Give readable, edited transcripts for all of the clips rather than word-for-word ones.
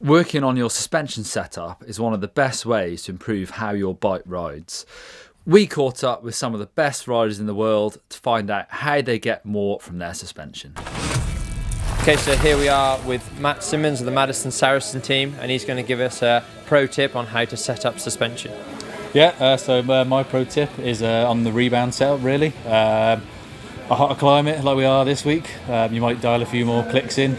Working on your suspension setup is one of the best ways to improve how your bike rides. We caught up with some of the best riders in the world to find out how they get more from their suspension. Okay, so here we are with Matt Simmonds of the MADISON SARACEN team, and he's going to give us a pro tip on how to set up suspension. Yeah, so my pro tip is on the rebound setup, really. A hotter climate like we are this week, you might dial a few more clicks in,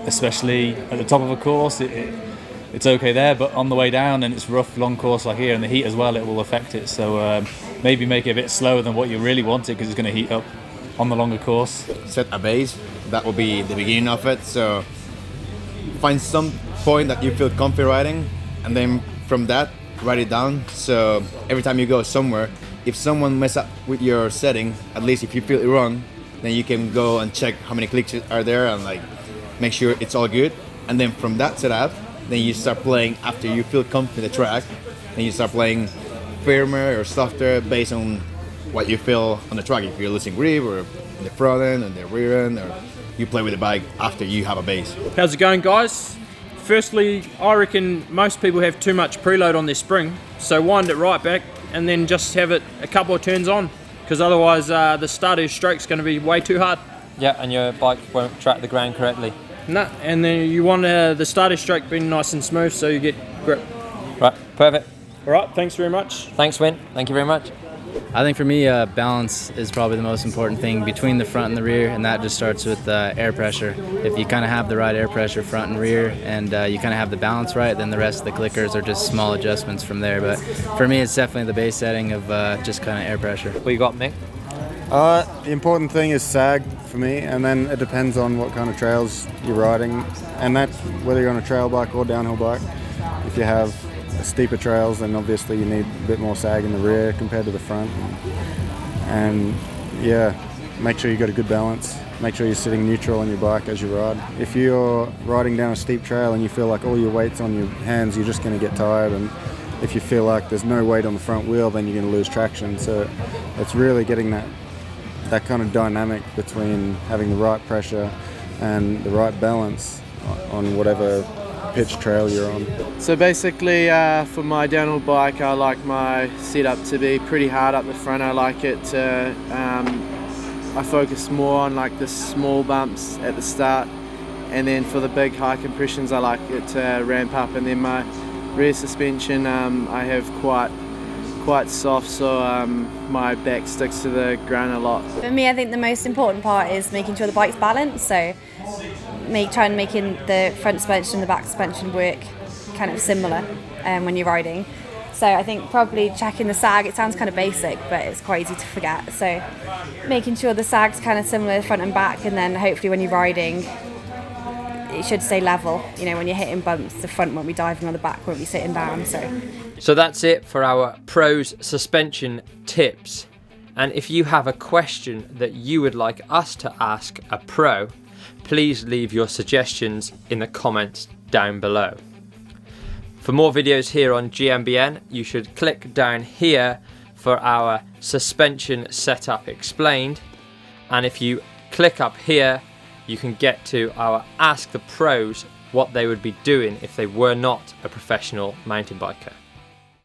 especially at the top of a course. It's okay there, but on the way down, and it's rough, long course like here, and the heat as well, it will affect it. So maybe make it a bit slower than what you really wanted, because it's going to heat up on the longer course. Set a base. That will be the beginning of it. So find some point that you feel comfy riding, and then from that, write it down. So every time you go somewhere, if someone mess up with your setting, at least if you feel it wrong, then you can go and check how many clicks are there and like make sure it's all good. And then from that setup, then you start playing after you feel comfy in the track, and you start playing firmer or softer based on what you feel on the track. If you're losing grip, or in the front end and the rear end, or you play with the bike after you have a base. How's it going, guys? Firstly, I reckon most people have too much preload on their spring, so wind it right back and then just have it a couple of turns on, because otherwise the start of your stroke's going to be way too hard. Yeah, and your bike won't track the ground correctly. No, and then you want the start of your stroke being nice and smooth so you get grip. Right, perfect. All right, thanks very much. Thanks, Wyn. Thank you very much. I think for me, balance is probably the most important thing between the front and the rear, and that just starts with air pressure. If you kind of have the right air pressure front and rear, and you kind of have the balance right, then the rest of the clickers are just small adjustments from there. But for me, it's definitely the base setting of just kind of air pressure. What you got, Mick? The important thing is sag for me, and then it depends on what kind of trails you're riding, and that's whether you're on a trail bike or downhill bike. If you have steeper trails, then obviously you need a bit more sag in the rear compared to the front. And yeah, make sure you got a good balance. Make sure you're sitting neutral on your bike as you ride. If you're riding down a steep trail and you feel like all your weight's on your hands, you're just going to get tired. And if you feel like there's no weight on the front wheel, then you're going to lose traction. So it's really getting that kind of dynamic between having the right pressure and the right balance on whatever pitch trail you're on. So basically for my downhill bike, I like my setup to be pretty hard up the front. I like it to, I focus more on like the small bumps at the start, and then for the big high compressions I like it to ramp up. And then my rear suspension I have quite soft, so my back sticks to the ground a lot. For me, I think the most important part is making sure the bike's balanced, so trying making the front suspension and the back suspension work kind of similar when you're riding. So I think probably checking the sag, it sounds kind of basic, but it's quite easy to forget. So making sure the sag's kind of similar front and back, and then hopefully when you're riding, it should stay level. You know, when you're hitting bumps, the front won't be diving on the back, won't be sitting down. So that's it for our pros suspension tips. And if you have a question that you would like us to ask a pro, please leave your suggestions in the comments down below. For more videos here on GMBN, you should click down here for our suspension setup explained. And if you click up here, you can get to our Ask the Pros what they would be doing if they were not a professional mountain biker.